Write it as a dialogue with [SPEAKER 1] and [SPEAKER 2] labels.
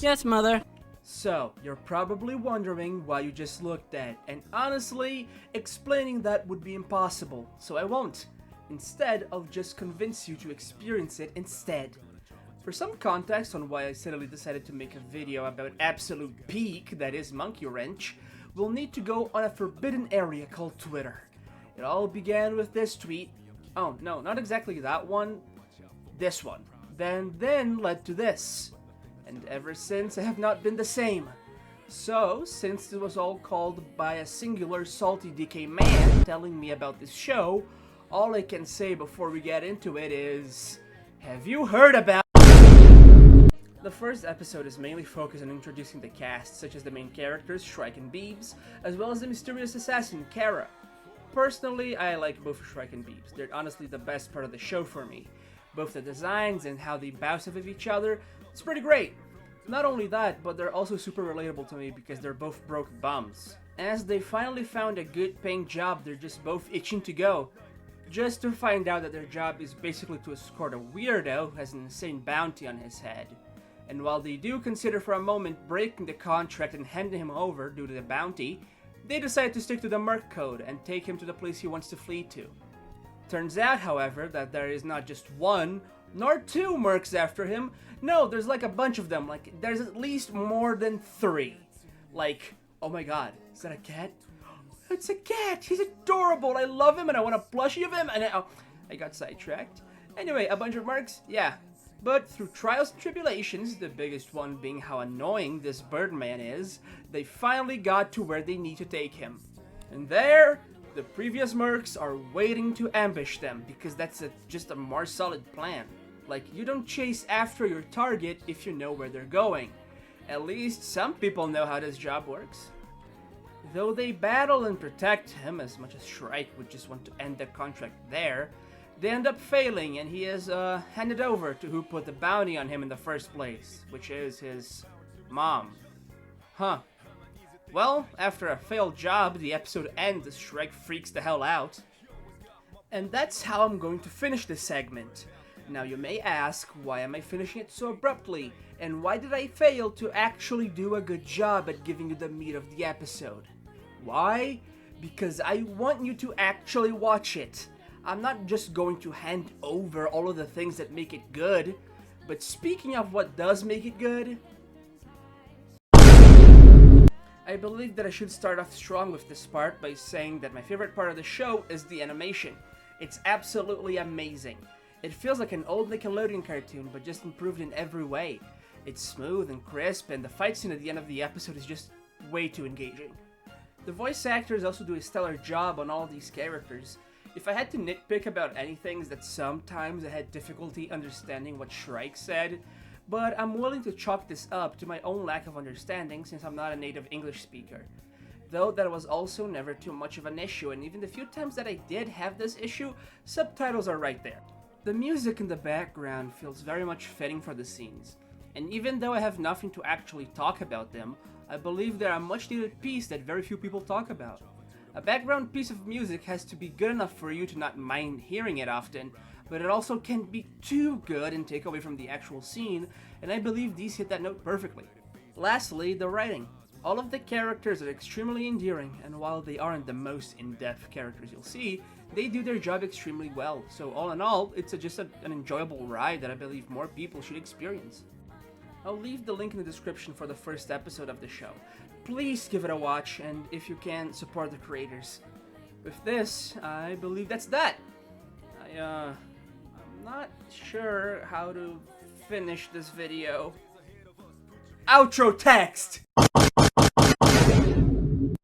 [SPEAKER 1] Yes, Mother.
[SPEAKER 2] So, you're probably wondering why you just looked at, and honestly, explaining that would be impossible, so I won't. Instead, I'll just convince you to experience it instead. For some context on why I suddenly decided to make a video about absolute peak, that is Monkey Wrench, we'll need to go on a forbidden area called Twitter. It all began with this tweet. Oh, no, not exactly that one. This one. Then led to this. And ever since, I have not been the same. So, since it was all called by a singular salty DK man telling me about this show, all I can say before we get into it is, have you heard about... The first episode is mainly focused on introducing the cast, such as the main characters, Shrike and Beebs, as well as the mysterious assassin, Kara. Personally, I like both Shrike and Beebs. They're honestly the best part of the show for me. Both the designs and how they bounce off of each other, it's pretty great. Not only that, but they're also super relatable to me because they're both broke bums. As they finally found a good paying job, they're just both itching to go. Just to find out that their job is basically to escort a weirdo who has an insane bounty on his head. And while they do consider for a moment breaking the contract and handing him over due to the bounty, they decide to stick to the Merc Code and take him to the place he wants to flee to. Turns out, however, that there is not just one, nor two Mercs after him. No, there's like a bunch of them. Like, there's at least more than 3. Like, oh my god, is that a cat? It's a cat! He's adorable! I love him and I want a plushie of him and I got sidetracked. Anyway, a bunch of Mercs? Yeah. But through trials and tribulations, the biggest one being how annoying this Birdman is, they finally got to where they need to take him. And there, the previous Mercs are waiting to ambush them because that's just a more solid plan. Like, you don't chase after your target if you know where they're going. At least some people know how this job works. Though they battle and protect him as much as Shrike would just want to end the contract there, they end up failing and he is handed over to who put the bounty on him in the first place, which is his mom. Huh. Well, after a failed job, the episode ends as Shrike freaks the hell out. And that's how I'm going to finish this segment. Now you may ask, why am I finishing it so abruptly? And why did I fail to actually do a good job at giving you the meat of the episode? Why? Because I want you to actually watch it. I'm not just going to hand over all of the things that make it good, but speaking of what does make it good, I believe that I should start off strong with this part by saying that my favorite part of the show is the animation. It's absolutely amazing. It feels like an old Nickelodeon cartoon, but just improved in every way. It's smooth and crisp, and the fight scene at the end of the episode is just way too engaging. The voice actors also do a stellar job on all these characters. If I had to nitpick about anything, is that sometimes I had difficulty understanding what Shrike said, but I'm willing to chalk this up to my own lack of understanding since I'm not a native English speaker. Though that was also never too much of an issue, and even the few times that I did have this issue, subtitles are right there. The music in the background feels very much fitting for the scenes, and even though I have nothing to actually talk about them, I believe they're a much needed piece that very few people talk about. A background piece of music has to be good enough for you to not mind hearing it often, but it also can't be too good and take away from the actual scene, and I believe these hit that note perfectly. Lastly, the writing. All of the characters are extremely endearing, and while they aren't the most in-depth characters you'll see, they do their job extremely well, so all in all, it's just an enjoyable ride that I believe more people should experience. I'll leave the link in the description for the first episode of the show. Please give it a watch, and if you can, support the creators. With this, I believe that's that. I'm not sure how to finish this video. Outro text!